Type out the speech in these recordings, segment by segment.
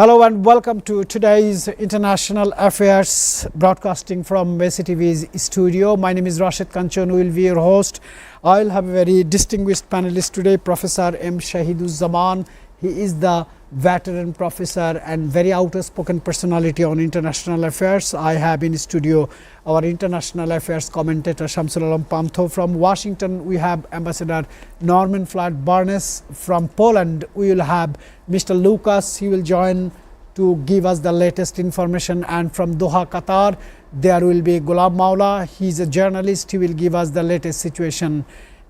Hello and welcome to today's International Affairs broadcasting from Satv's studio. My name is Rashid Kanchon, who will be your host. I will have a very distinguished panelist today, Professor M. Shahiduzzaman. He is the veteran professor and very outspoken personality on international affairs. I have in studio our international affairs commentator Shamsul Alam Pamtho. From Washington, we have Ambassador Norman Flat-Barnes. From Poland, we will have Mr. Lucas. He will join to give us the latest information. And from Doha, Qatar, there will be Ghulam Maula. He is a journalist. He will give us the latest situation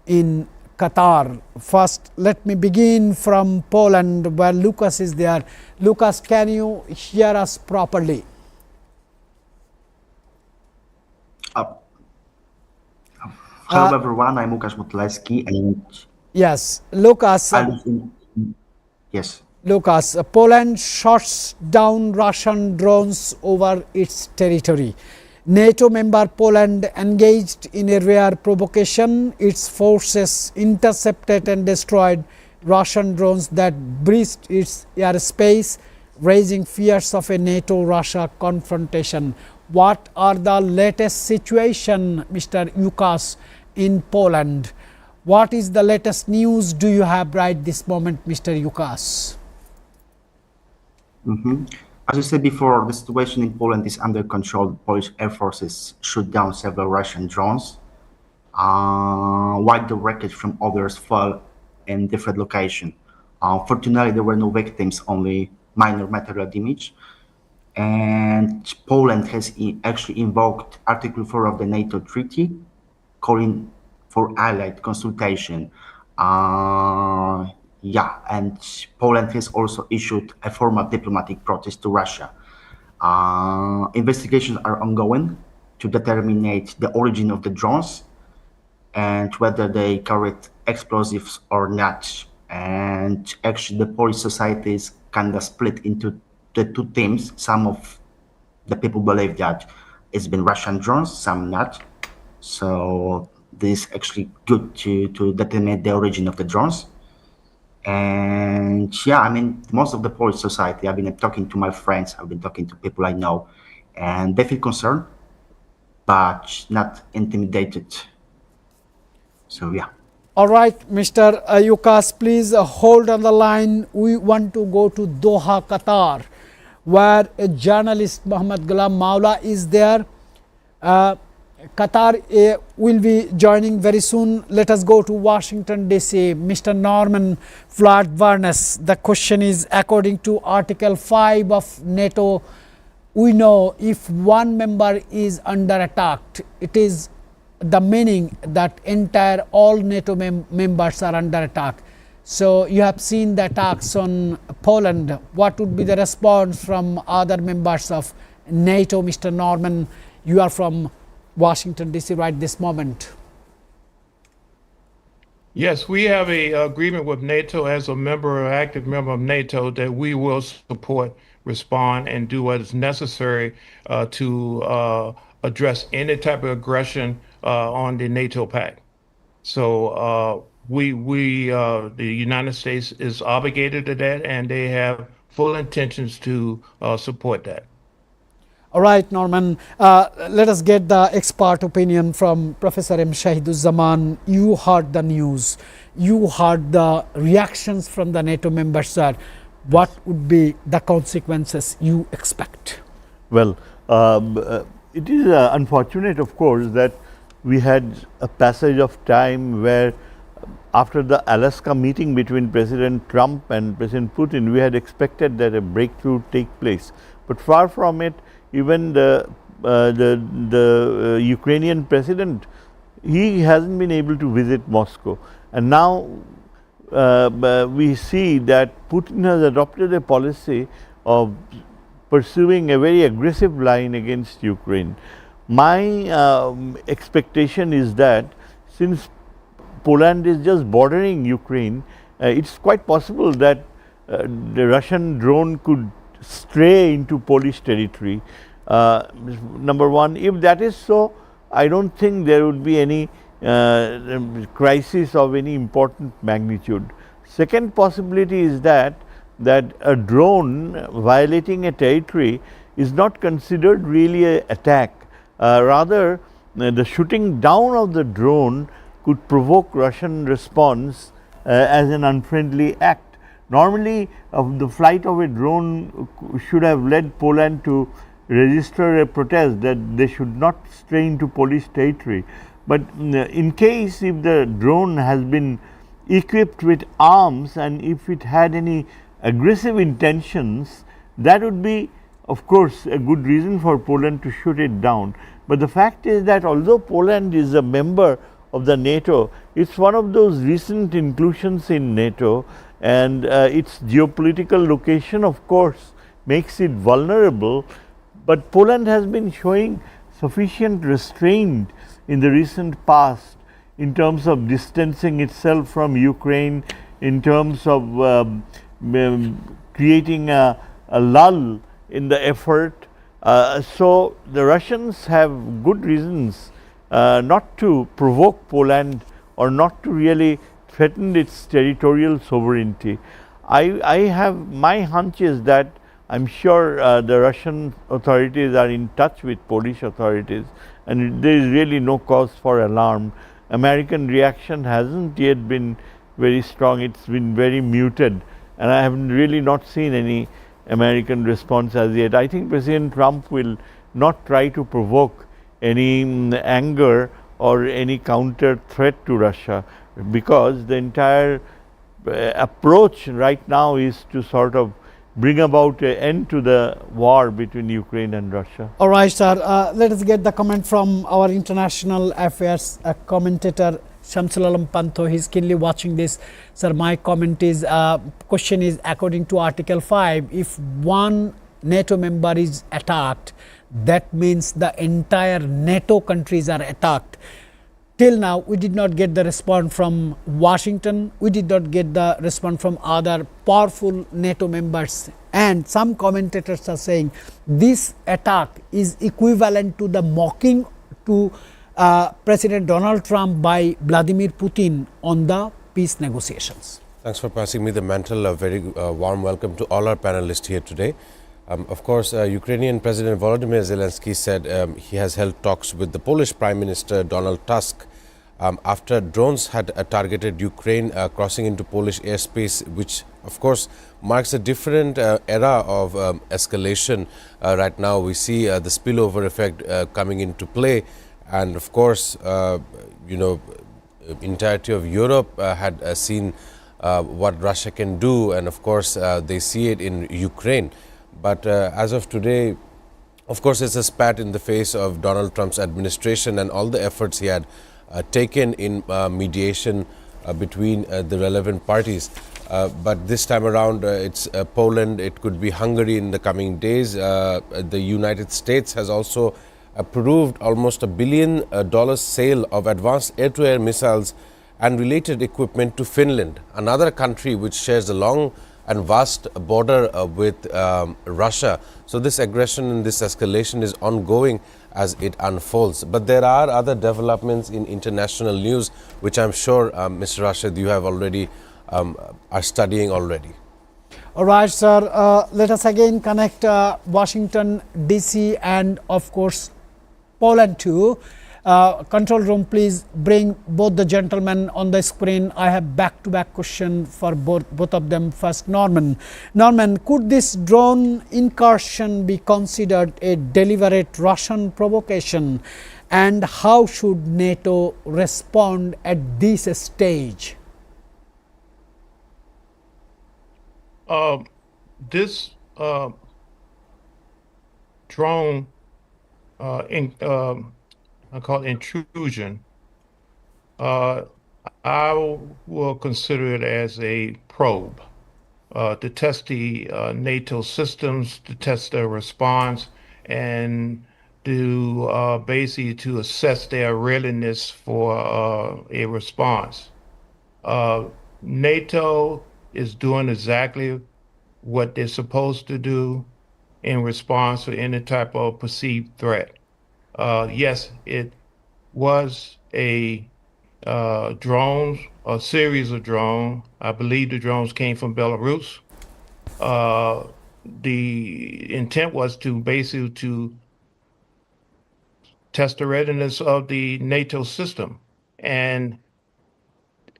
in Qatar. First, let me begin from Poland, where Lucas is there. Lucas, can you hear us properly? Hello everyone, I'm Łukasz Motleski and yes, Lucas. Yes. Lucas, Poland shuts down Russian drones over its territory. NATO member Poland engaged in a rare provocation. Its forces intercepted and destroyed Russian drones that breached its airspace, raising fears of a NATO-Russia confrontation. What are the latest situation, Mr. Łukasz, in Poland? What is the latest news do you have right this moment, Mr. Łukasz? As you said before, the situation in Poland is under control. Polish air forces shoot down several Russian drones, while the wreckage from others fell in different locations. Fortunately, there were no victims, only minor material damage. And Poland has actually invoked Article 4 of the NATO treaty, calling for allied consultation. And Poland has also issued a formal diplomatic protest to Russia. Investigations are ongoing to determine the origin of the drones and whether they carried explosives or not. And actually, the Polish society is kind of split into the two teams. Some of the people believe that it's been Russian drones, some not. So this is actually good to determine the origin of the drones. And yeah, I mean, most of the Polish society, I've been talking to my friends, I've been talking to people I know, and they feel concerned, but not intimidated. So yeah. All right, Mr. Łukasz, please hold on the line. We want to go to Doha, Qatar, where a journalist, Mohammed Ghulam Maula, is there. Qatar will be joining very soon. Let us go to Washington DC. Mr. Norman Flat-Barnes, the question is, according to Article 5 of NATO, we know if one member is under attack, it is the meaning that entire all NATO members are under attack. So you have seen the attacks on Poland. What would be the response from other members of NATO? Mr. Norman, you are from Washington DC right this moment. Yes, we have an agreement with NATO as a member, active member of NATO, that we will support, respond, and do what is necessary to address any type of aggression on the NATO pact. So the United States is obligated to that, and they have full intentions to support that. All right, Norman, let us get the expert opinion from Professor M. Shahiduzzaman. You heard the news, you heard the reactions from the NATO members, sir. What would be the consequences you expect? Well, it is unfortunate, of course, that we had a passage of time where after the Alaska meeting between President Trump and President Putin, we had expected that a breakthrough take place. But far from it, even the Ukrainian president, he hasn't been able to visit Moscow. And now we see that Putin has adopted a policy of pursuing a very aggressive line against Ukraine. My expectation is that since Poland is just bordering Ukraine, it's quite possible that the Russian drone could stray into Polish territory. Number one, if that is so, I don't think there would be any crisis of any important magnitude. Second possibility is that that a drone violating a territory is not considered really an attack. Rather, the shooting down of the drone could provoke Russian response as an unfriendly act. Normally, the flight of a drone should have led Poland to register a protest that they should not stray into Polish territory. But in case if the drone has been equipped with arms and if it had any aggressive intentions, that would be of course a good reason for Poland to shoot it down. But the fact is that although Poland is a member of the NATO, it is one of those recent inclusions in NATO, and its geopolitical location of course makes it vulnerable. But Poland has been showing sufficient restraint in the recent past in terms of distancing itself from Ukraine, in terms of creating a lull in the effort. So, the Russians have good reasons not to provoke Poland or not to really threaten its territorial sovereignty. I have my hunch is that I am sure the Russian authorities are in touch with Polish authorities, and there is really no cause for alarm. American reaction hasn't yet been very strong, it has been very muted, and I have really not seen any American response as yet. I think President Trump will not try to provoke any anger or any counter threat to Russia, because the entire approach right now is to sort of bring about an end to the war between Ukraine and Russia. All right, sir. Let us get the comment from our international affairs commentator Shamsul Alam Panto. He is keenly watching this. Sir, my comment is, question is, according to Article 5, if one NATO member is attacked, that means the entire NATO countries are attacked. Till now, we did not get the response from Washington, we did not get the response from other powerful NATO members, and some commentators are saying this attack is equivalent to the mocking to President Donald Trump by Vladimir Putin on the peace negotiations. Thanks for passing me the mantle. A very warm welcome to all our panelists here today. Of course, Ukrainian President Volodymyr Zelensky said he has held talks with the Polish Prime Minister Donald Tusk after drones had targeted Ukraine crossing into Polish airspace, which of course marks a different era of escalation. Right now we see the spillover effect coming into play, and of course entirety of Europe had seen what Russia can do, and of course they see it in Ukraine. But as of today, of course, it's a spat in the face of Donald Trump's administration and all the efforts he had taken in mediation between the relevant parties. But this time around, it's Poland, it could be Hungary in the coming days. The United States has also approved almost $1 billion sale of advanced air-to-air missiles and related equipment to Finland, another country which shares a long and vast border with Russia. So this aggression and this escalation is ongoing as it unfolds. But there are other developments in international news which I'm sure, Mr. Rashid, you have already are studying already. All right, sir. Let us again connect Washington, D.C. and of course Poland too. Control room, please bring both the gentlemen on the screen. I have back-to-back question for both of them. First, Norman. Norman, could this drone incursion be considered a deliberate Russian provocation, and how should NATO respond at this stage? This drone I call it intrusion. I will consider it as a probe to test the NATO systems, to test their response, and to basically to assess their readiness for a response. NATO is doing exactly what they're supposed to do in response to any type of perceived threat. Yes, it was a drone, a series of drones. I believe the drones came from Belarus. the intent was to basically to test the readiness of the NATO system. And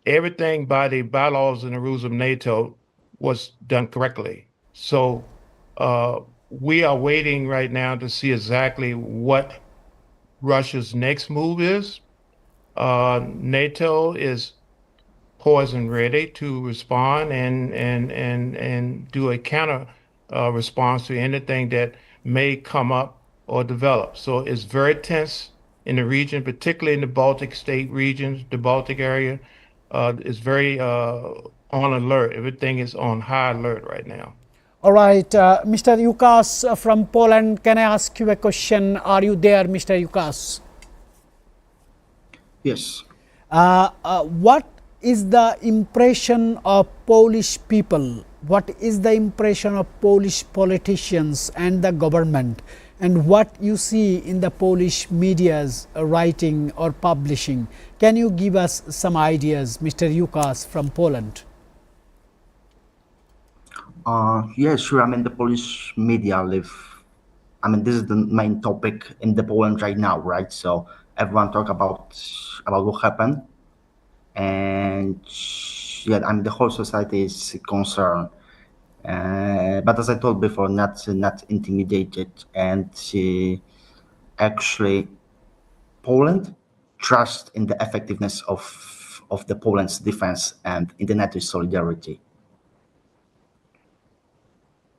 everything by the bylaws and the rules of NATO was done correctly. So we are waiting right now to see exactly what Russia's next move is. NATO is poised ready to respond and do a counter response to anything that may come up or develop. So it's very tense in the region, particularly in the Baltic state regions, the Baltic area. Is very on alert. Everything is on high alert right now. All right, Mr. Yukas from Poland, can I ask you a question? Are you there, Mr. Yukas? Yes. What is the impression of Polish people? What is the impression of Polish politicians and the government? And what you see in the Polish media's writing or publishing? Can you give us some ideas, Mr. Yukas from Poland? Yeah, sure. I mean, the Polish media live. I mean, this is the main topic in the Poland right now, right? So everyone talk about what happened, and yeah, I mean, the whole society is concerned. But as I told before, not intimidated, and actually, Poland trust in the effectiveness of the Poland's defense and in the NATO solidarity.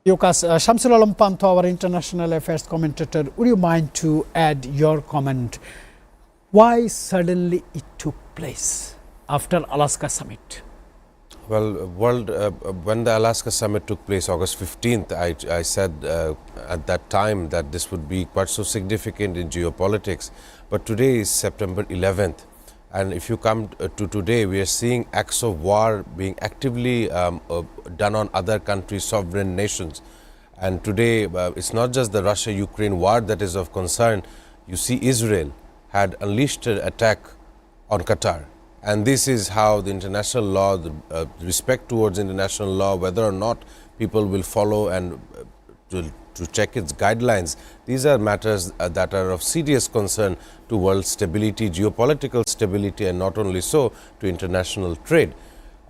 Yukas, Shamsul Alam Panto, our international affairs commentator, would you mind to add your comment? Why suddenly it took place after Alaska summit? Well, when the Alaska summit took place August 15th, I said at that time that this would be quite so significant in geopolitics. But today is September 11th. And if you come to today, we are seeing acts of war being actively done on other countries, sovereign nations. And today, it's not just the Russia-Ukraine war that is of concern. You see Israel had unleashed an attack on Qatar. And this is how the international law, the respect towards international law, whether or not people will follow and to check its guidelines, these are matters that are of serious concern to world stability, geopolitical stability, and not only so, to international trade.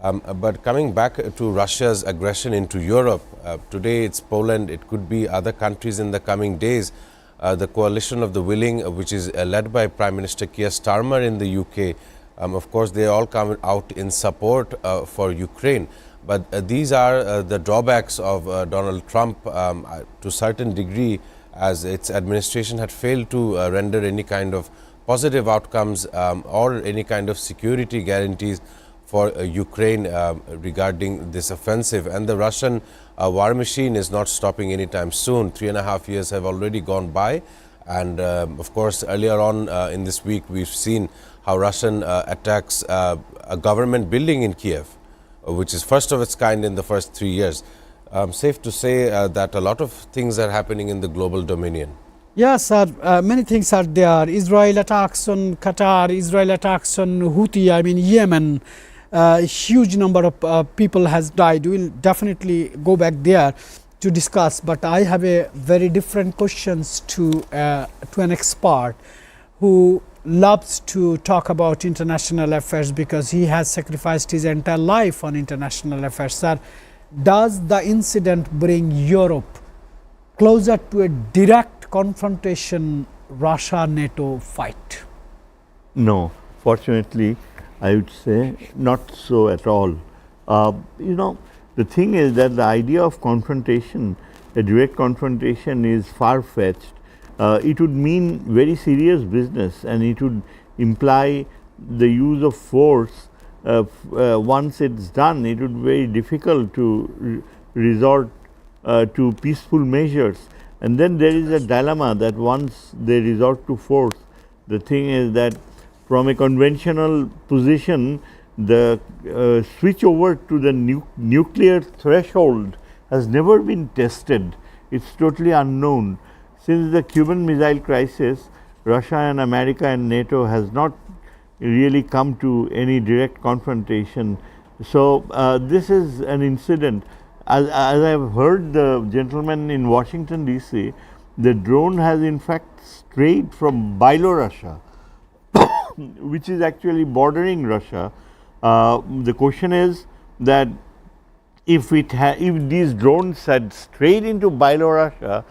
But coming back to Russia's aggression into Europe, today it's Poland, it could be other countries in the coming days. The coalition of the willing, which is led by Prime Minister Keir Starmer in the UK, of course, they all come out in support for Ukraine. But these are the drawbacks of Donald Trump to a certain degree, as its administration had failed to render any kind of positive outcomes or any kind of security guarantees for Ukraine regarding this offensive. And the Russian war machine is not stopping anytime soon. 3.5 years have already gone by. And of course, earlier on in this week, we've seen how Russian attacks a government building in Kiev, which is first of its kind in the first 3 years. Safe to say that a lot of things are happening in the global dominion. Yes, sir. Many things are there. Israel attacks on Qatar, Israel attacks on Houthi, I mean Yemen. A huge number of people has died. We will definitely go back there to discuss, but I have a very different questions to an expert who loves to talk about international affairs because he has sacrificed his entire life on international affairs. Sir, does the incident bring Europe closer to a direct confrontation Russia-NATO fight? No, fortunately, I would say not so at all. You know, the thing is that the idea of confrontation, a direct confrontation, is far-fetched. It would mean very serious business, and it would imply the use of force. Once it's done, it would be very difficult to resort to peaceful measures. And then there is a dilemma that once they resort to force, the thing is that from a conventional position, the switch over to the nuclear threshold has never been tested. It's totally unknown. Since the Cuban Missile Crisis, Russia and America and NATO has not really come to any direct confrontation. So, this is an incident, as I have heard the gentleman in Washington DC, the drone has in fact strayed from Belarusia, which is actually bordering Russia. The question is that if these drones had strayed into Belarusia,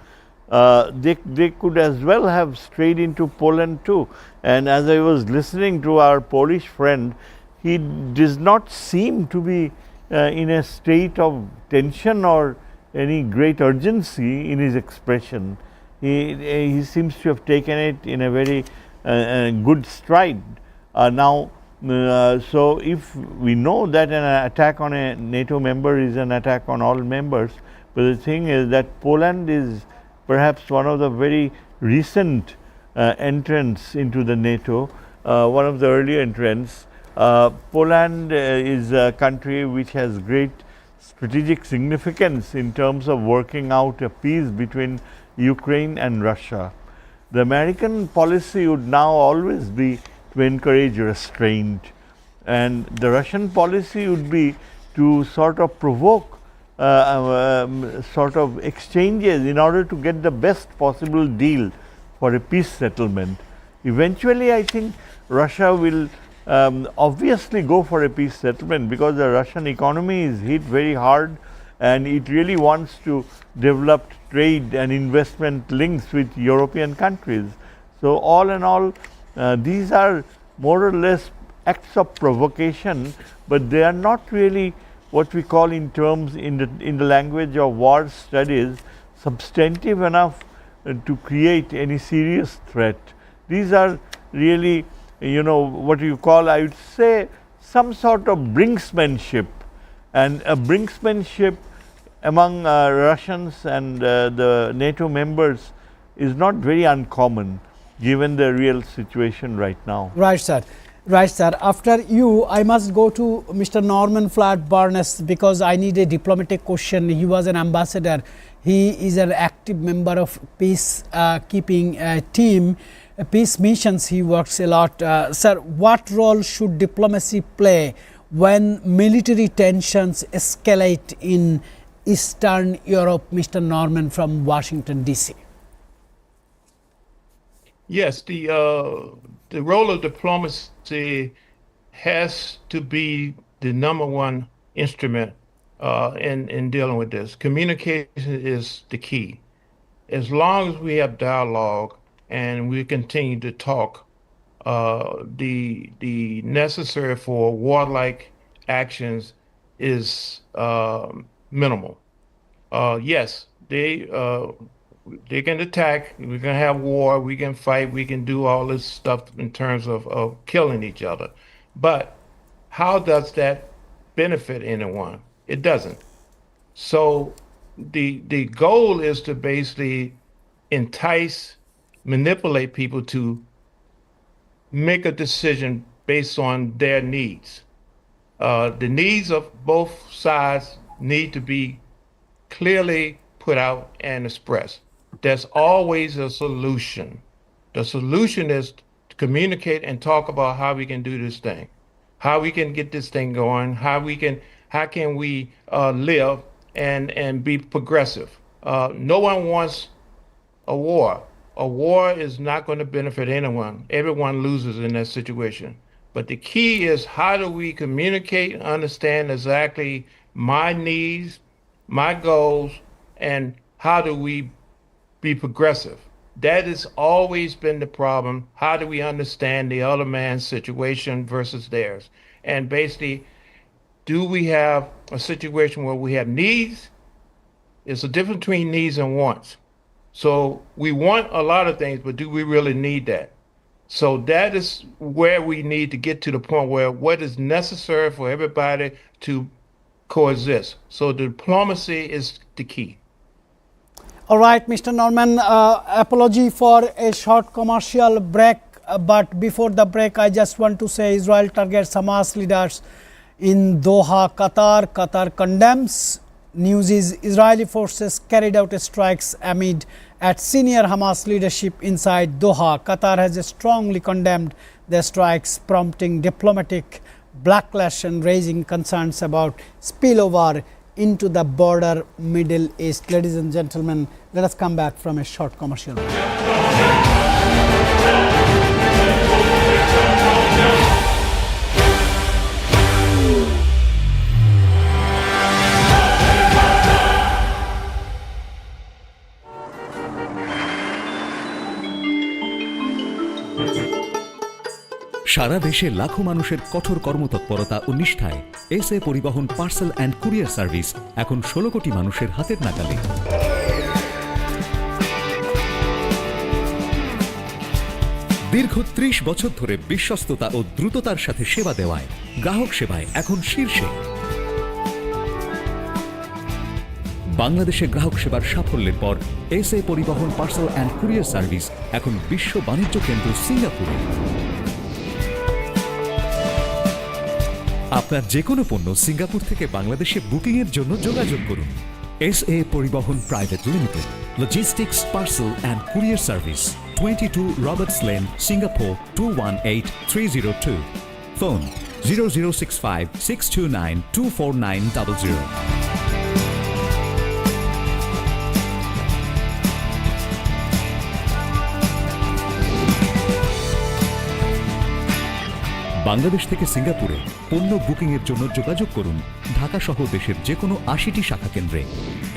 they could as well have strayed into Poland too. And as I was listening to our Polish friend, he does not seem to be in a state of tension or any great urgency in his expression. He seems to have taken it in a very good stride. So if we know that an attack on a NATO member is an attack on all members, but the thing is that Poland is perhaps one of the very recent entrants into the NATO, one of the early entrants. Poland is a country which has great strategic significance in terms of working out a peace between Ukraine and Russia. The American policy would now always be to encourage restraint, and the Russian policy would be to sort of provoke sort of exchanges in order to get the best possible deal for a peace settlement. Eventually, I think Russia will obviously go for a peace settlement, because the Russian economy is hit very hard and it really wants to develop trade and investment links with European countries. So all in all, these are more or less acts of provocation, but they are not really what we call in the language of war studies substantive enough to create any serious threat. These are really, what you call, I would say, some sort of brinksmanship, and a brinksmanship among Russians and the NATO members is not very uncommon given the real situation right now. Right, sir. Right, sir. After you, I must go to Mr. Norman Flatt Barnes, because I need a diplomatic question. He was an ambassador. He is an active member of peacekeeping team, peace missions. He works a lot. Sir, what role should diplomacy play when military tensions escalate in Eastern Europe? Mr. Norman from Washington, D.C. Yes, the role of diplomacy has to be the number one instrument in dealing with this. Communication is the key. As long as we have dialogue and we continue to talk, the necessary for warlike actions is minimal. Yes, they can attack, we can have war, we can fight, we can do all this stuff in terms of killing each other. But how does that benefit anyone? It doesn't. So the goal is to basically entice, manipulate people to make a decision based on their needs. The needs of both sides need to be clearly put out and expressed. There's always a solution. The solution is to communicate and talk about how we can do this thing, how we can get this thing going, how can we live and be progressive. No one wants a war. A war is not going to benefit anyone. Everyone loses in that situation. But the key is, how do we communicate and understand exactly my needs, my goals, and how do we be progressive? That has always been the problem. How do we understand the other man's situation versus theirs? And basically, do we have a situation where we have needs? It's a difference between needs and wants. So we want a lot of things, but do we really need that? So that is where we need to get to the point where what is necessary for everybody to coexist. So diplomacy is the key. All right, Mr. Norman, apology for a short commercial break, but before the break, I just want to say Israel targets Hamas leaders in Doha, Qatar. Qatar condemns. News is Israeli forces carried out strikes at senior Hamas leadership inside Doha. Qatar has strongly condemned the strikes, prompting diplomatic backlash and raising concerns about spillover into the border Middle East. Ladies and gentlemen, let us come back from a short commercial break. সারা দেশে লাখো মানুষের কঠোর কর্মতৎপরতা ও নিষ্ঠায় SA পরিবহন parcel and courier service এখন 16 কোটি মানুষের হাতের নাগালে। দীর্ঘ 30 বছর ধরে বিশ্বস্ততা ও দ্রুততার সাথে সেবা দেওয়ায় গ্রাহক সেবায় এখন শীর্ষে। বাংলাদেশে গ্রাহক সেবার সাফল্যের পর এসএ পরিবহন পার্সেল অ্যান্ড কুরিয়ার সার্ভিস এখন বিশ্ব বাণিজ্য কেন্দ্র সিঙ্গাপুরে। আপনার যে কোনো পণ্য সিঙ্গাপুর থেকে বাংলাদেশে বুকিং এর জন্য যোগাযোগ করুন। এসএ পরিবহন private limited, logistics parcel and courier service, 22 Roberts lane, Singapore 218302। Phone 0065 629 24900। Bangladesh থেকে সিঙ্গাপুরে পণ্য বুকিং এর জন্য যোগাযোগ করুন ঢাকা সহ দেশের যে কোনো 80টি শাখা কেন্দ্রে।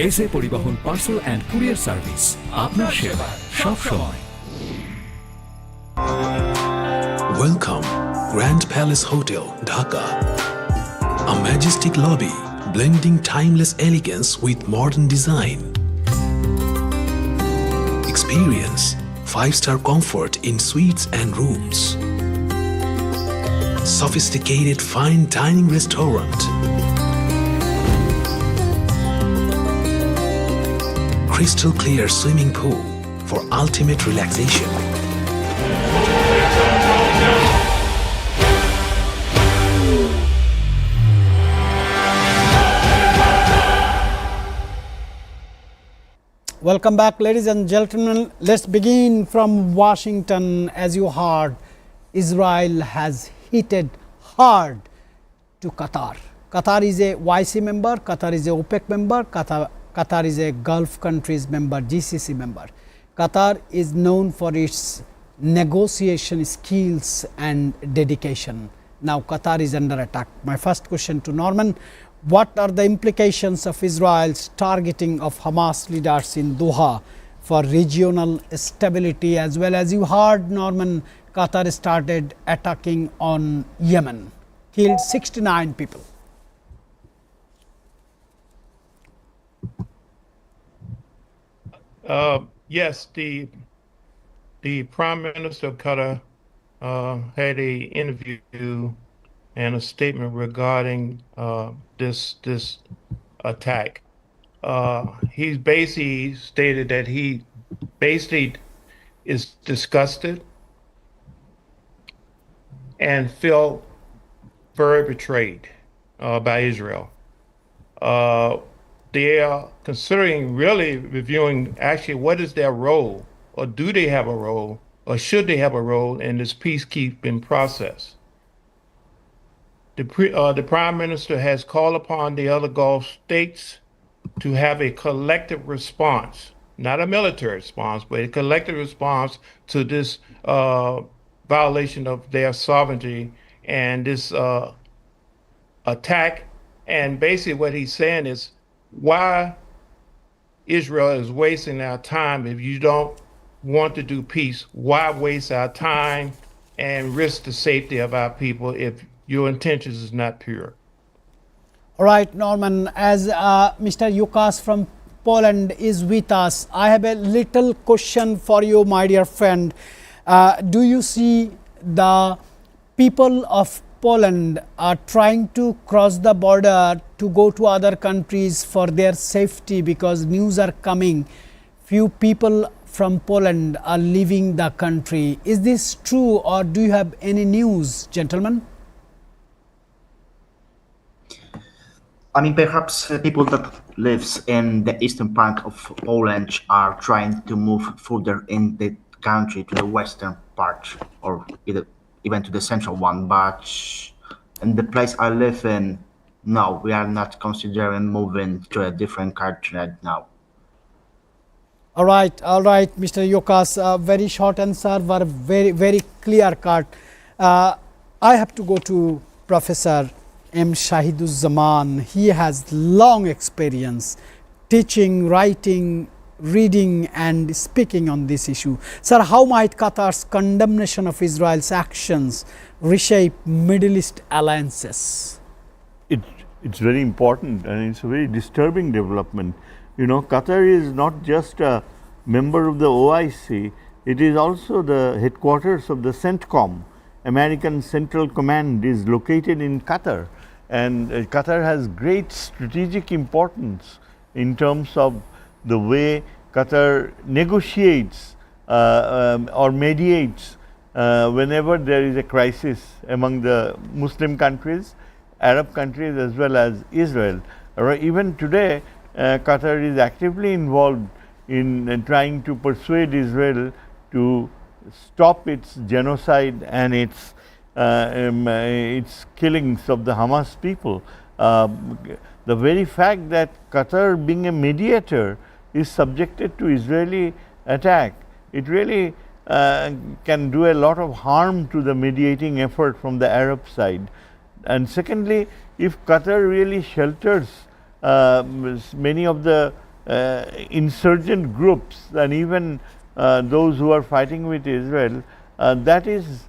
এসএ পরিবহন পার্সেল অ্যান্ড কুরিয়ার সার্ভিস, আপনার সেবা সব সময়। Welcome, Grand Palace Hotel, Dhaka. A majestic lobby blending timeless elegance with modern design. Experience 5-star comfort in suites and rooms. Sophisticated fine dining restaurant. Crystal clear swimming pool for ultimate relaxation. Welcome back, ladies and gentlemen. Let's begin from Washington. As you heard, Israel has hit hard to Qatar. Qatar is a YC member, Qatar is a OPEC member, Qatar is a Gulf countries member, GCC member. Qatar is known for its negotiation skills and dedication. Now Qatar is under attack. My first question to Norman: what are the implications of Israel's targeting of Hamas leaders in Doha for regional stability? As well, as you heard, Norman, Qatar started attacking on Yemen, killed 69 people. Yes, the Prime Minister of Qatar had a interview and a statement regarding this attack. He basically stated that he basically is disgusted and felt very betrayed by Israel. They are considering really reviewing actually what is their role, or do they have a role, or should they have a role in this peacekeeping process. The Prime Minister has called upon the other Gulf states to have a collective response, not a military response, but a collective response to this violation of their sovereignty and this attack. And basically what he's saying is, why Israel is wasting our time if you don't want to do peace? Why waste our time and risk the safety of our people if your intentions is not pure? All right, Norman, as Mr. Yukas from Poland is with us, I have a little question for you, my dear friend. Do you see the people of Poland are trying to cross the border to go to other countries for their safety, because news are coming, few people from Poland are leaving the country? Is this true, or do you have any news, gentlemen? I mean, perhaps people that lives in the eastern part of Poland are trying to move further in the country to the western part, or even to the central one. But in the place I live in, no, we are not considering moving to a different country right now. All right, Mr. Yokas, very short answer, but very clear cut. I have to go to Professor M. Shahiduzzaman. He has long experience teaching, writing, reading and speaking on this issue. Sir, how might Qatar's condemnation of Israel's actions reshape Middle East alliances? It's very important and it's a very disturbing development. You know, Qatar is not just a member of the OIC, it is also the headquarters of the CENTCOM. American Central Command is located in Qatar, and Qatar has great strategic importance in terms of the way Qatar negotiates or mediates whenever there is a crisis among the Muslim countries, Arab countries as well as Israel. Even today, Qatar is actively involved in trying to persuade Israel to stop its genocide and its killings of the Hamas people. The very fact that Qatar, being a mediator, is subjected to Israeli attack, it really can do a lot of harm to the mediating effort from the Arab side. And secondly, if Qatar really shelters many of the insurgent groups and even those who are fighting with Israel, that is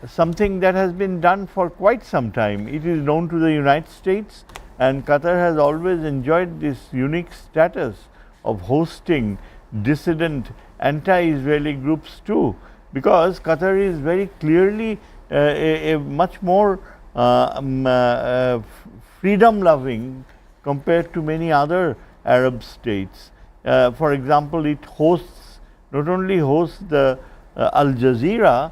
something that has been done for quite some time. It is known to the United States, and Qatar has always enjoyed this unique status of hosting dissident anti-Israeli groups too, because Qatar is very clearly a much more freedom-loving compared to many other Arab states. For example, it hosts, not only hosts the Al Jazeera,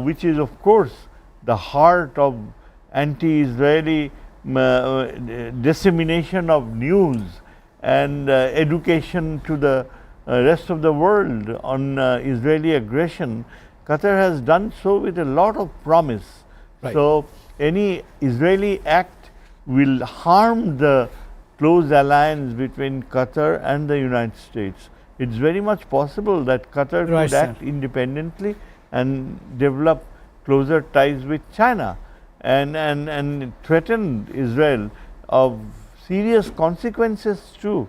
which is of course the heart of anti-Israeli dissemination of news and education to the rest of the world on Israeli aggression. Qatar has done so with a lot of promise. Right. So any Israeli act will harm the close alliance between Qatar and the United States. It's very much possible that Qatar Right, could act independently and develop closer ties with China and threaten Israel of serious consequences too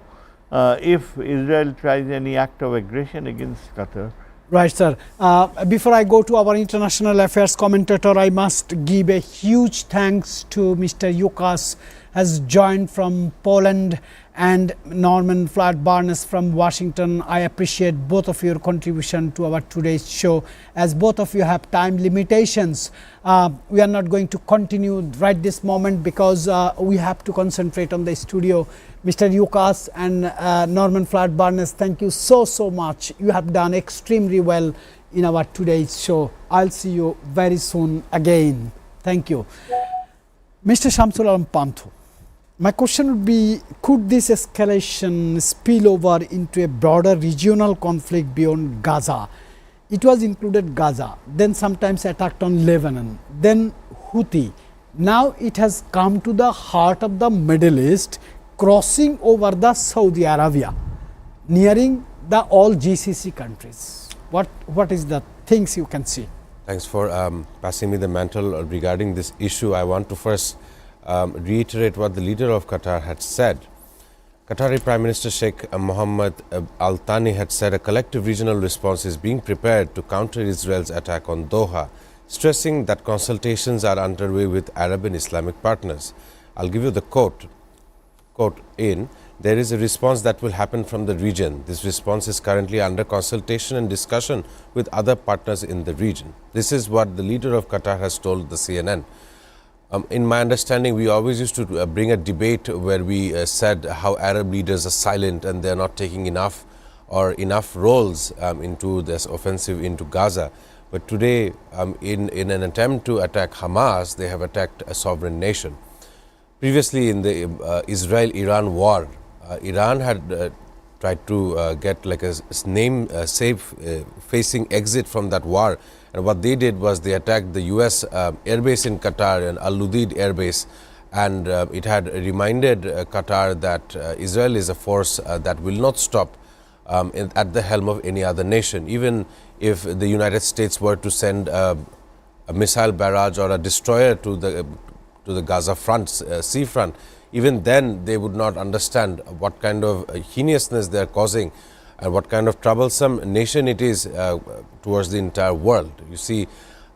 if Israel tries any act of aggression against Qatar. Right, sir. Before I go to our international affairs commentator, I must give a huge thanks to Mr. Yukas, has joined from Poland, and Norman Flat Barnes from Washington. I appreciate both of your contribution to our today's show. As both of you have time limitations, we are not going to continue right this moment because we have to concentrate on the studio. Mr. Yukas and Norman Flat Barnes, thank you so much. You have done extremely well in our today's show. I'll see you very soon again. Thank you. Mr. Shamsul Alam Panthu, my question would be, could this escalation spill over into a broader regional conflict beyond Gaza? It was included Gaza, then sometimes attacked on Lebanon, then Houthi. Now it has come to the heart of the Middle East, crossing over the Saudi Arabia, nearing the all GCC countries. What is the things you can see? Thanks for passing me the mantle regarding this issue. I want to first reiterate what the leader of Qatar had said. Qatari Prime Minister Sheikh Mohammed Al Thani had said a collective regional response is being prepared to counter Israel's attack on Doha, stressing that consultations are underway with Arab and Islamic partners. I'll give you the quote in, there is a response that will happen from the region. This response is currently under consultation and discussion with other partners in the region. This is what the leader of Qatar has told the CNN. In my understanding, we always used to bring a debate where we said how Arab leaders are silent and they're not taking enough roles into this offensive into Gaza. But today, in an attempt to attack Hamas, they have attacked a sovereign nation. Previously, in the Israel-Iran war, Iran had tried to get like a safe facing exit from that war. And what they did was they attacked the US airbase in Qatar and Al Udeid airbase, and it had reminded Qatar that Israel is a force that will not stop at the helm of any other nation. Even if the United States were to send a missile barrage or a destroyer to the Gaza front, sea front, even then they would not understand what kind of heinousness they are causing and what kind of troublesome nation it is towards the entire world. You see,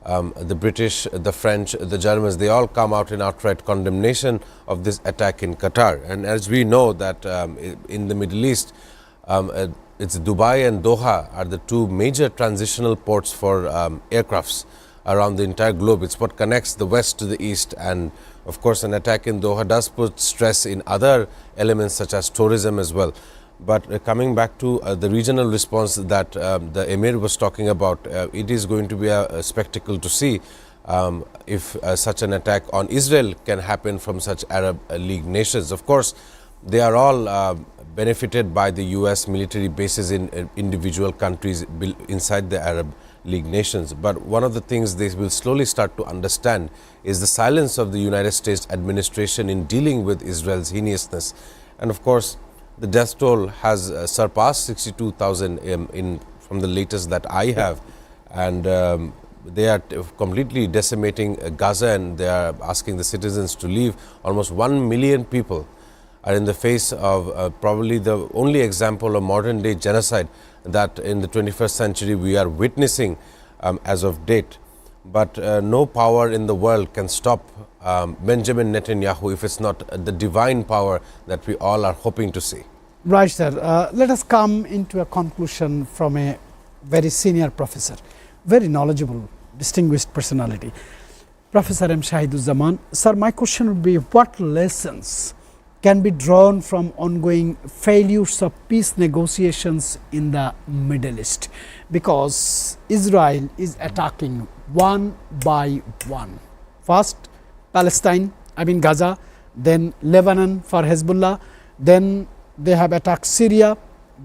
the British, the French, the Germans, they all come out in outright condemnation of this attack in Qatar. And as we know that in the Middle East, it's Dubai and Doha are the two major transitional ports for aircrafts around the entire globe. It's what connects the west to the east, and of course an attack in Doha does put stress in other elements such as tourism as well. But coming back to the regional response that the Emir was talking about, it is going to be a spectacle to see if such an attack on Israel can happen from such Arab League nations. Of course, they are all benefited by the US military bases in individual countries inside the Arab League nations. But one of the things they will slowly start to understand is the silence of the United States administration in dealing with Israel's heinousness. And of course, the death toll has surpassed 62,000 from the latest that I have, and they are completely decimating Gaza, and they are asking the citizens to leave. Almost 1 million people are in the face of probably the only example of modern day genocide that in the 21st century we are witnessing as of date. But no power in the world can stop Benjamin Netanyahu if it's not the divine power that we all are hoping to see. Right, sir. Let us come into a conclusion from a very senior professor, very knowledgeable, distinguished personality, Professor M. Shahiduzzaman. Sir, my question would be, what lessons can be drawn from ongoing failures of peace negotiations in the Middle East? Because Israel is attacking one by one. First Palestine, Gaza, then Lebanon for Hezbollah, then they have attacked Syria,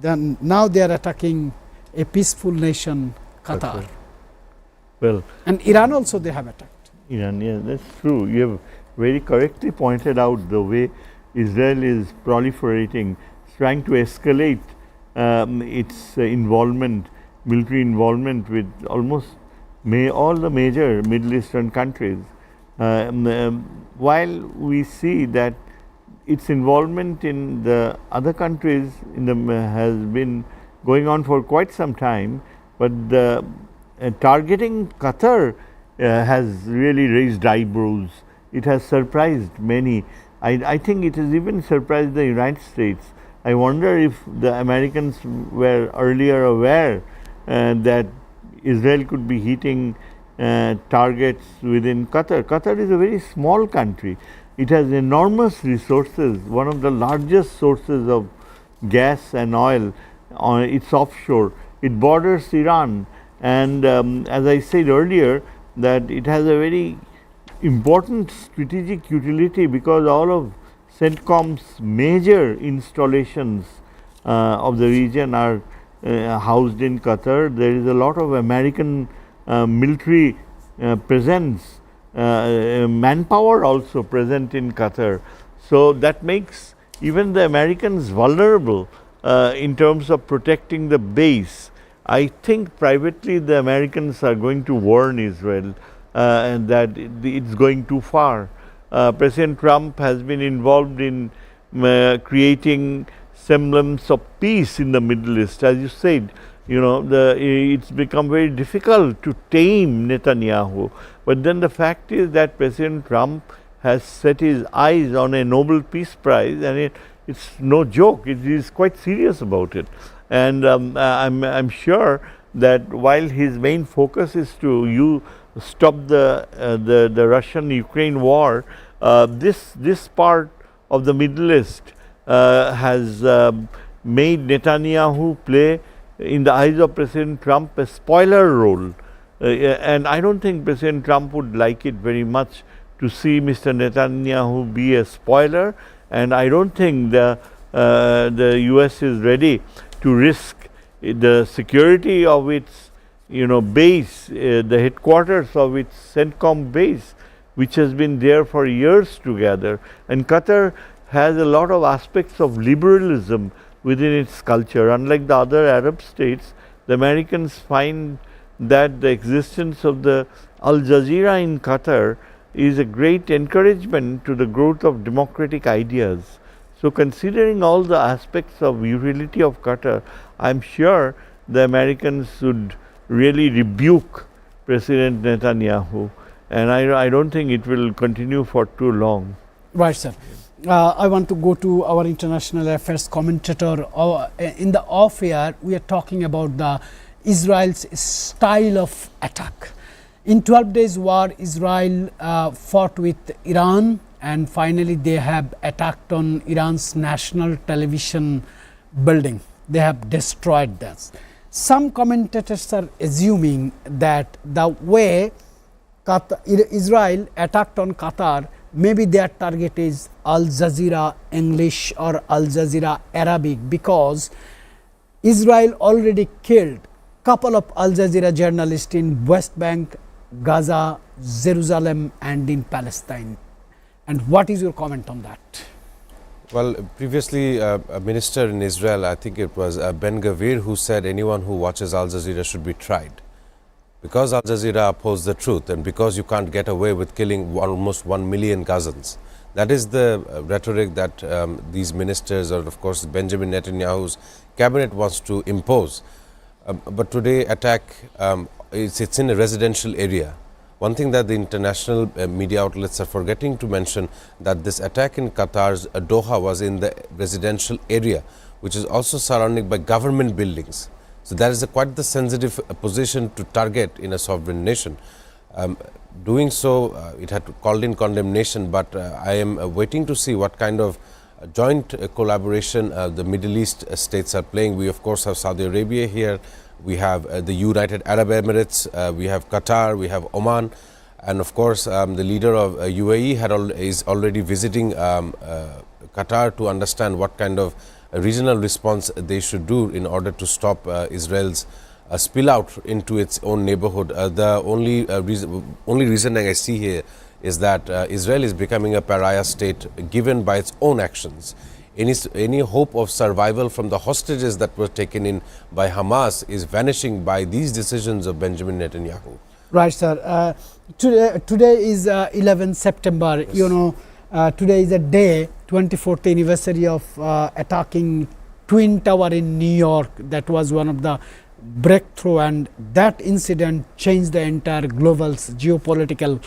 then now they are attacking a peaceful nation, Qatar. Well, and Iran also they have attacked. Iran, yeah, that's true. You have very correctly pointed out the way Israel is proliferating, trying to escalate its involvement, military involvement with almost all the major Middle Eastern countries. While we see that its involvement in the other countries has been going on for quite some time, but the targeting Qatar has really raised eyebrows. It has surprised many. I think it has even surprised the United States. I wonder if the Americans were earlier aware that Israel could be hitting targets within Qatar. Qatar is a very small country. It has enormous resources, one of the largest sources of gas and oil. It's offshore. It borders Iran, and as I said earlier, that it has a very important strategic utility because all of CENTCOM's major installations of the region are housed in Qatar. There is a lot of American military presence, manpower also present in Qatar. So that makes even the Americans vulnerable in terms of protecting the base. I think privately the Americans are going to warn Israel and that it's going too far. President Trump has been involved in creating semblance of peace in the Middle East. As you said, it's become very difficult to tame Netanyahu. But then the fact is that President Trump has set his eyes on a Nobel Peace Prize, and it's no joke. It is quite serious about it. And I'm sure that while his main focus is to stop the Russian-Ukraine war, this part of the Middle East has made Netanyahu play, in the eyes of President Trump, a spoiler role. And I don't think President Trump would like it very much to see Mr. Netanyahu be a spoiler, and I don't think the US is ready to risk the security of its base, the headquarters of its CENTCOM base, which has been there for years together. And Qatar has a lot of aspects of liberalism within its culture. Unlike the other Arab states, the Americans find that the existence of the Al Jazeera in Qatar is a great encouragement to the growth of democratic ideas. So considering all the aspects of utility of Qatar, I am sure the Americans should really rebuke President Netanyahu, and I don't think it will continue for too long. Right, sir. I want to go to our international affairs commentator. In the off air, we are talking about the Israel's style of attack. In 12 days war, Israel fought with Iran, and finally they have attacked on Iran's national television building. They have destroyed that. Some commentators are assuming that the way Israel attacked on Qatar, maybe their target is Al Jazeera English or Al Jazeera Arabic, because Israel already killed couple of Al Jazeera journalists in West Bank, Gaza, Jerusalem and in Palestine. And what is your comment on that? Well, previously a minister in Israel, I think it was Ben Gavir, who said anyone who watches Al Jazeera should be tried. Because Al Jazeera upholds the truth and because you can't get away with killing almost 1 million Gazans. That is the rhetoric that these ministers, or of course Benjamin Netanyahu's cabinet, wants to impose. But today attack, it's in a residential area. One thing that the international media outlets are forgetting to mention, that this attack in Qatar's Doha was in the residential area, which is also surrounded by government buildings. So that is quite the sensitive position to target in a sovereign nation. Doing so, it had called in condemnation, but I am waiting to see what kind of joint collaboration the Middle East states are playing. We of course have Saudi Arabia here, we have the United Arab Emirates, we have Qatar, we have Oman, and of course the leader of UAE is already visiting Qatar to understand what kind of regional response they should do in order to stop Israel's spill out into its own neighborhood. The only reason I see here is that Israel is becoming a pariah state given by its own actions. Any hope of survival from the hostages that were taken in by Hamas is vanishing by these decisions of Benjamin Netanyahu. Right, sir. Today is 11 September. Yes. You know, today is a day, 24th anniversary of attacking Twin Tower in New York. That was one of the breakthrough, and that incident changed the entire global geopolitical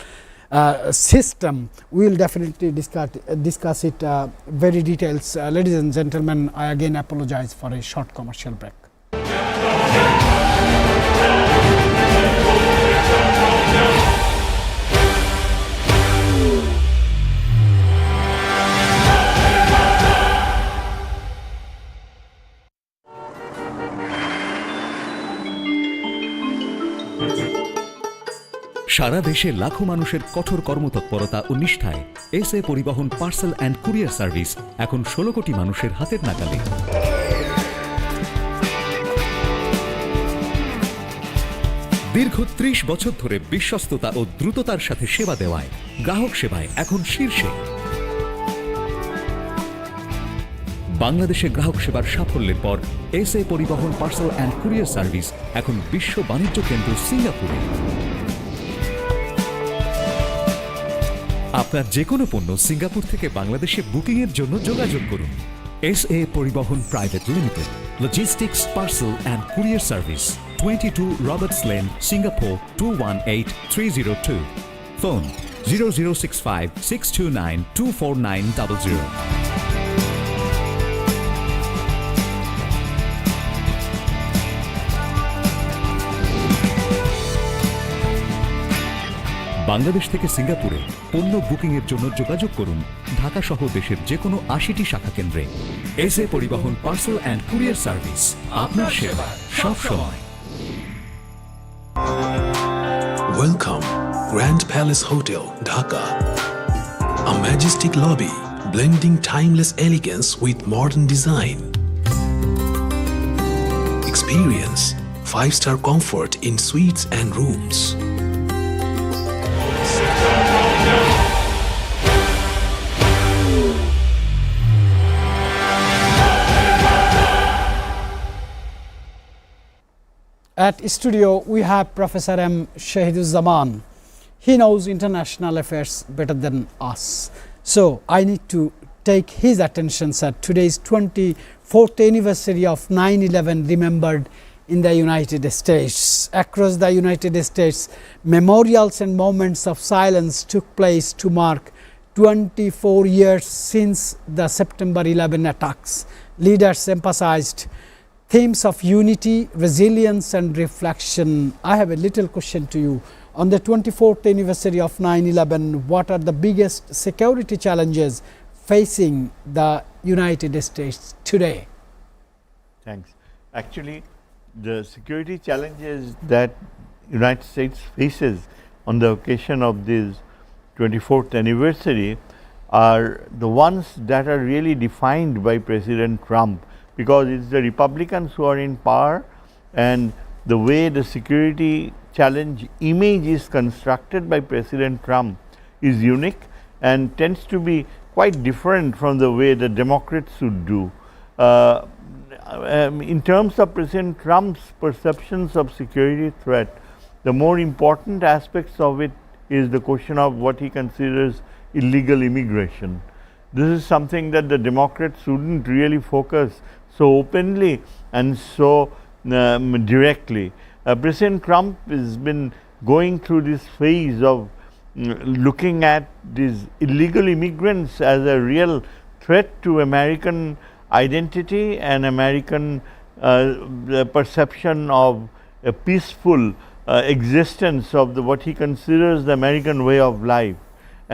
system. We will definitely discuss it very details. Ladies and gentlemen, I again apologize for a short commercial break. সারা দেশে লাখো মানুষের কঠোর কর্মতৎপরতা ও নিষ্ঠায় SA পরিবহন parcel and courier service এখন 16 কোটি মানুষের হাতের নাগালে। দীর্ঘ 30 বছর ধরে বিশ্বস্ততা ও দ্রুততার সাথে সেবা দেওয়ায় গ্রাহক সেবায় এখন শীর্ষে। বাংলাদেশে গ্রাহক সেবার সাফল্যের পর এসএ পরিবহন পার্সেল অ্যান্ড কুরিয়ার সার্ভিস এখন বিশ্ব বাণিজ্য কেন্দ্র সিঙ্গাপুরে। আপনার যে কোনো পণ্য সিঙ্গাপুর থেকে বাংলাদেশে বুকিং এর জন্য যোগাযোগ করুন। এসএ পরিবহন private limited, logistics parcel and courier service, 22 Roberts lane, Singapore 218302। Phone 0065 629 24900। Bangladesh থেকে সিঙ্গাপুরে পণ্য বুকিং এর জন্য যোগাযোগ করুন ঢাকা সহ দেশের যে কোনো 80টি শাখা কেন্দ্রে। এসএ পরিবহন পার্সেল অ্যান্ড কুরিয়ার সার্ভিস, আপনার সেবা সব সময়। Welcome, Grand Palace Hotel, Dhaka. A majestic lobby blending timeless elegance with modern design. Experience 5-star comfort in suites and rooms. at studio we have Professor M. Shahiduzzaman. He knows international affairs better than us. So I need to take his attention, sir. Today's 24th anniversary of 9/11 remembered in the United States. Across the United States, memorials and moments of silence took place to mark 24 years since the September 11 attacks. Leaders emphasized themes of unity, resilience and reflection. I have a little question to you. On the 24th anniversary of 9/11, what are the biggest security challenges facing the United States today? Thanks. Actually, the security challenges that United States faces on the occasion of this 24th anniversary are the ones that are really defined by President Trump, because it's the Republicans who are in power, and the way the security challenge image is constructed by President Trump is unique and tends to be quite different from the way the Democrats would do. In terms of President Trump's perceptions of security threat, the more important aspects of it is the question of what he considers illegal immigration. This is something that the Democrats wouldn't really focus so openly and so directly. President Trump has been going through this phase of looking at these illegal immigrants as a real threat to American identity and American the perception of a peaceful existence of what he considers the American way of life.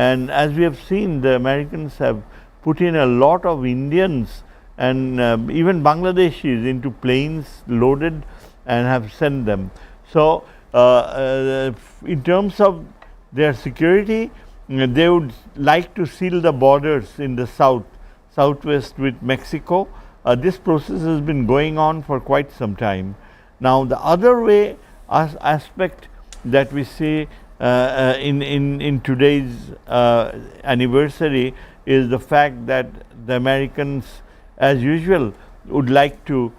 And as we have seen, the Americans have put in a lot of Indians and even Bangladeshis into planes loaded and have sent them. So, in terms of their security, they would like to seal the borders in the southwest with Mexico. This process has been going on for quite some time. Now, the other way aspect that we see in today's anniversary is the fact that the Americans, as usual, would like to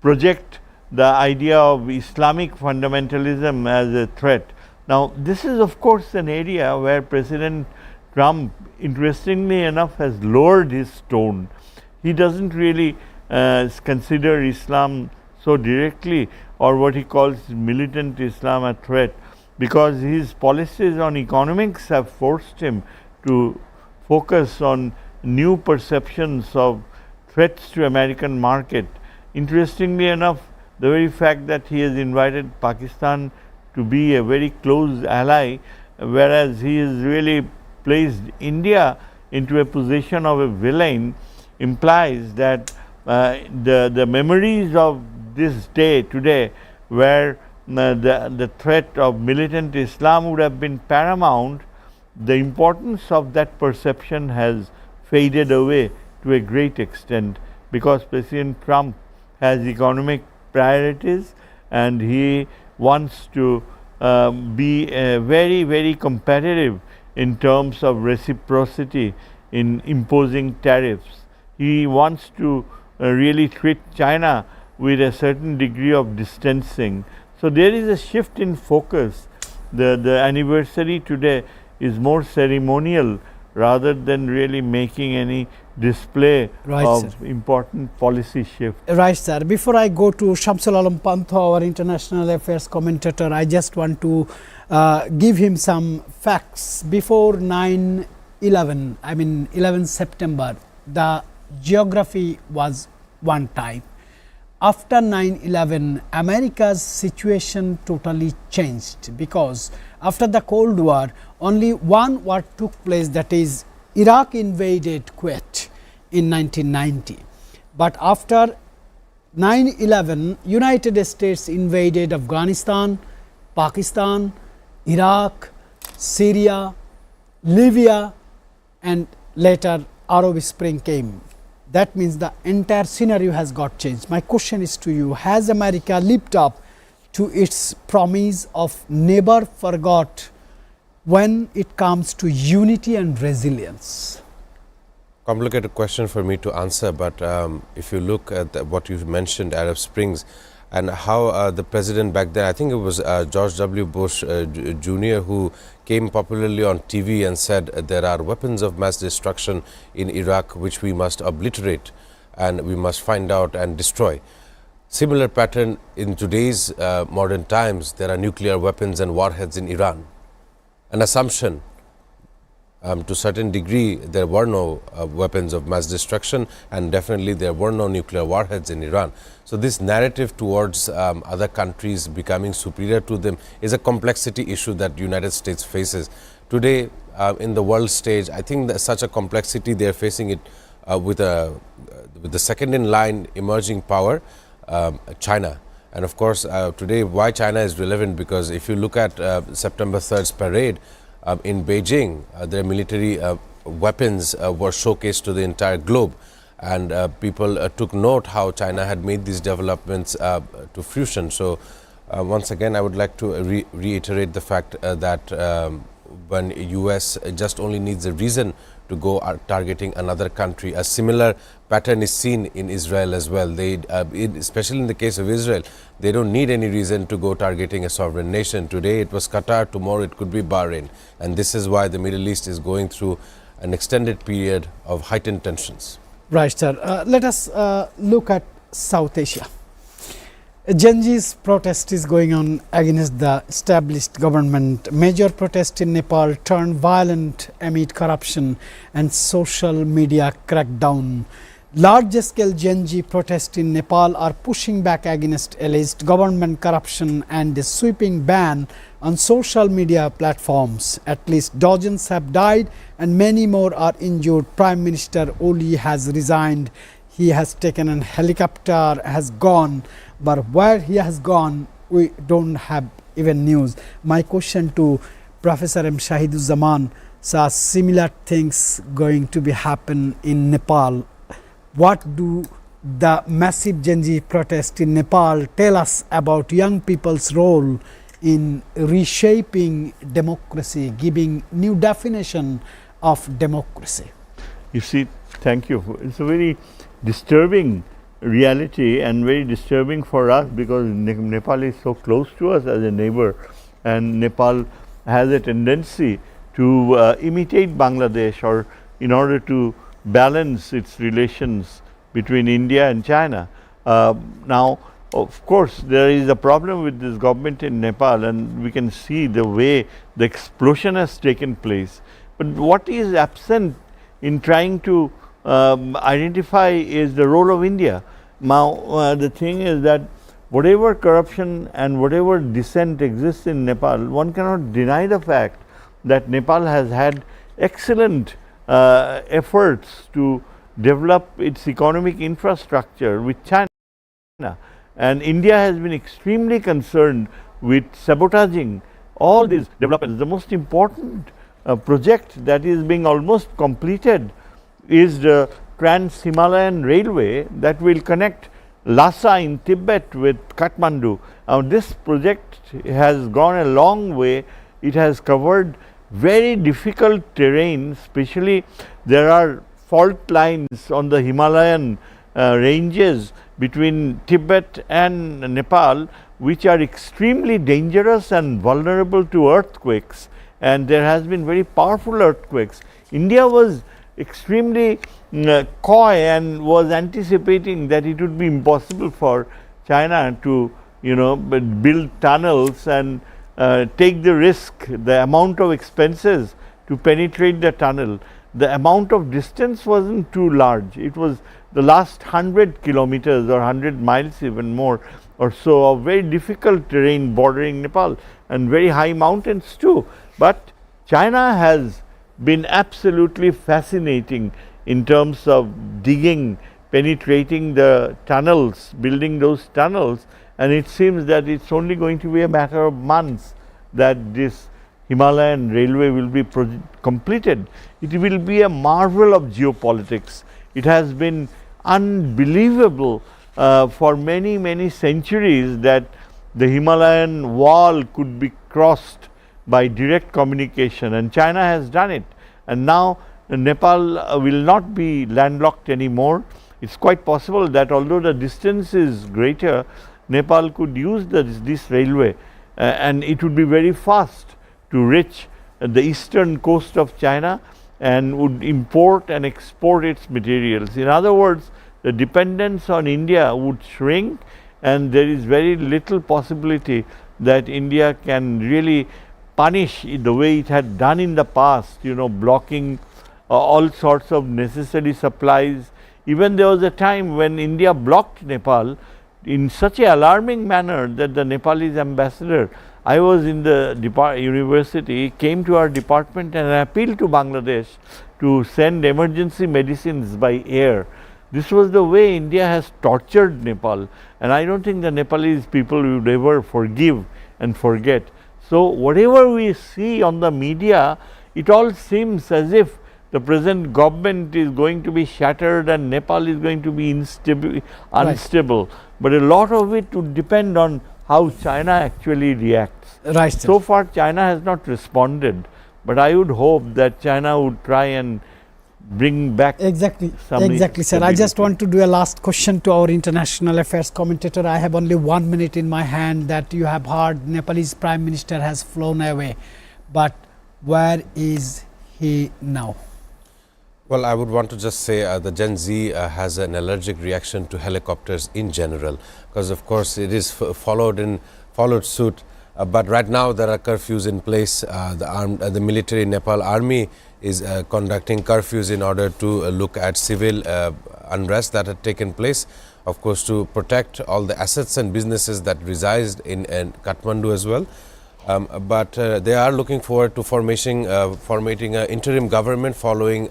project the idea of Islamic fundamentalism as a threat. Now, this is of course an area where President Trump, interestingly enough, has lowered his tone. He doesn't really consider Islam so directly, or what he calls militant Islam, a threat, because his policies on economics have forced him to focus on new perceptions of threats to American market. Interestingly enough, the very fact that he has invited Pakistan to be a very close ally, whereas he has really placed India into a position of a villain, implies that the memories of this day today, where the threat of militant Islam would have been paramount, the importance of that perception has faded away to a great extent, because President Trump has economic priorities and he wants to be very, very competitive in terms of reciprocity in imposing tariffs. He wants to really treat China with a certain degree of distancing. So, there is a shift in focus. The anniversary today is more ceremonial rather than really making any display of important policy shift. Right, sir. Before I go to Shamsul Alam Pantho, our international affairs commentator, I just want to give him some facts. Before 9/11, I mean 11 September, the geography was one type. After 9/11, America's situation totally changed, because after the Cold War, only one war took place, that is Iraq invaded Kuwait in 1990. But after 9/11, United States invaded Afghanistan, Pakistan, Iraq, Syria, Libya, and later Arab Spring came. That means the entire scenario has got changed. My question is to you, has America lived up to its promise of never forgot when it comes to unity and resilience? Complicated question for me to answer, but if you look at what you mentioned, Arab Springs, and how the president back then, I think it was George W. Bush Jr., who came popularly on TV and said there are weapons of mass destruction in Iraq which we must obliterate and we must find out and destroy. Similar pattern in today's modern times, there are nuclear weapons and warheads in Iran. An assumption. To a certain degree, there were no weapons of mass destruction, and definitely there were no nuclear warheads in Iran. So this narrative towards other countries becoming superior to them is a complexity issue that the United States faces. Today, in the world stage, I think that such a complexity, they are facing it with the second in line emerging power, China. And of course, today, why China is relevant, because if you look at September 3rd's parade, in Beijing, their military weapons were showcased to the entire globe, and people took note how China had made these developments to fruition. So once again, I would like to reiterate the fact that when US just only needs a reason to go targeting another country. A similar pattern is seen in Israel as well. They, especially in the case of Israel, they don't need any reason to go targeting a sovereign nation. Today it was Qatar, tomorrow it could be Bahrain. And this is why the Middle East is going through an extended period of heightened tensions. Right, sir. Let us look at South Asia. Gen Z's protest is going on against the established government. Major protest in Nepal turned violent amid corruption and social media crackdown. Large-scale Gen Z protests in Nepal are pushing back against alleged government corruption and a sweeping ban on social media platforms. At least dozens have died and many more are injured. Prime Minister Oli has resigned. He has taken a helicopter, has gone, but where he has gone, we don't have even news. My question to Professor M. Shahiduzzaman, saw similar things going to be happen in Nepal. What do the massive Gen Z protest in Nepal tell us about young people's role in reshaping democracy, giving new definition of democracy? You see, thank you. It's a very disturbing reality and very disturbing for us, because Nepal is so close to us as a neighbor, and Nepal has a tendency to imitate Bangladesh, or in order to balance its relations between India and China. Now, of course, there is a problem with this government in Nepal, and we can see the way the explosion has taken place. But what is absent in trying to identify is the role of India. Now, the thing is that whatever corruption and whatever dissent exists in Nepal, one cannot deny the fact that Nepal has had excellent efforts to develop its economic infrastructure with China, and India has been extremely concerned with sabotaging all these developments. The most important project that is being almost completed is the Trans-Himalayan Railway that will connect Lhasa in Tibet with Kathmandu. Now, this project has gone a long way. It has covered very difficult terrain, especially there are fault lines on the Himalayan ranges between Tibet and Nepal, which are extremely dangerous and vulnerable to earthquakes, and there has been very powerful earthquakes. India was extremely coy and was anticipating that it would be impossible for China to, build tunnels and take the risk, the amount of expenses to penetrate the tunnel. The amount of distance wasn't too large. It was the last 100 kilometers or 100 miles, even more or so, of very difficult terrain bordering Nepal, and very high mountains too. But China has been absolutely fascinating in terms of digging, penetrating the tunnels, building those tunnels, and it seems that it's only going to be a matter of months that this Himalayan railway will be completed. It will be a marvel of geopolitics. It has been unbelievable for many, many centuries that the Himalayan wall could be crossed by direct communication, and China has done it. And now Nepal will not be landlocked anymore. It's quite possible that although the distance is greater, Nepal could use this railway and it would be very fast to reach the eastern coast of China and would import and export its materials. In other words, the dependence on India would shrink, and there is very little possibility that India can really punish the way it had done in the past, you know, blocking all sorts of necessary supplies. Even there was a time when India blocked Nepal in such an alarming manner that the Nepalese ambassador, I was in the university, came to our department and appealed to Bangladesh to send emergency medicines by air. This was the way India has tortured Nepal, and I don't think the Nepalese people would ever forgive and forget. So, whatever we see on the media, it all seems as if the present government is going to be shattered and Nepal is going to be unstable. Right. But a lot of it would depend on how China actually reacts. Right, sir. So far China has not responded, but I would hope that China would try and bring back Exactly, some exactly, sir. I just want to do a last question to our international affairs commentator. I have only 1 minute in my hand. That you have heard Nepalese Prime Minister has flown away, but where is he now? Well, I would want to just say the Gen Z has an allergic reaction to helicopters in general, because of course it is followed suit. But right now there are curfews in place. The military Nepal army is conducting curfews in order to look at civil unrest that had taken place, of course, to protect all the assets and businesses that reside in Kathmandu as well. But they are looking forward to formating an interim government following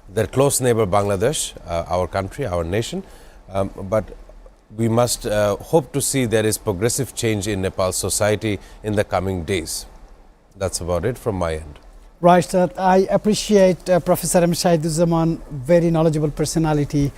their close neighbor Bangladesh, our country, our nation. But we must hope to see there is progressive change in Nepal's society in the coming days. That's about it from my end. Right, sir. I appreciate Professor M. Shahiduzzaman, very knowledgeable personality,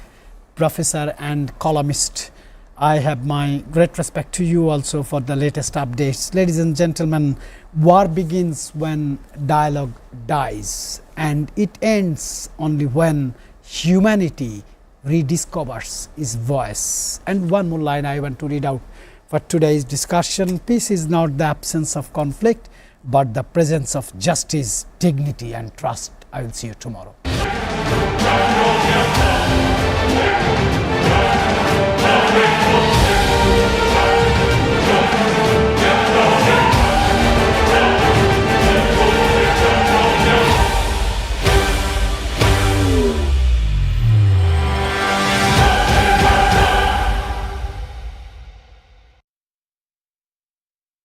professor and columnist. I have my great respect to you also for the latest updates. Ladies and gentlemen, war begins when dialogue dies, and it ends only when humanity rediscovers its voice. And one more line I want to read out for today's discussion: peace is not the absence of conflict, but the presence of justice, dignity and trust. I will see you tomorrow.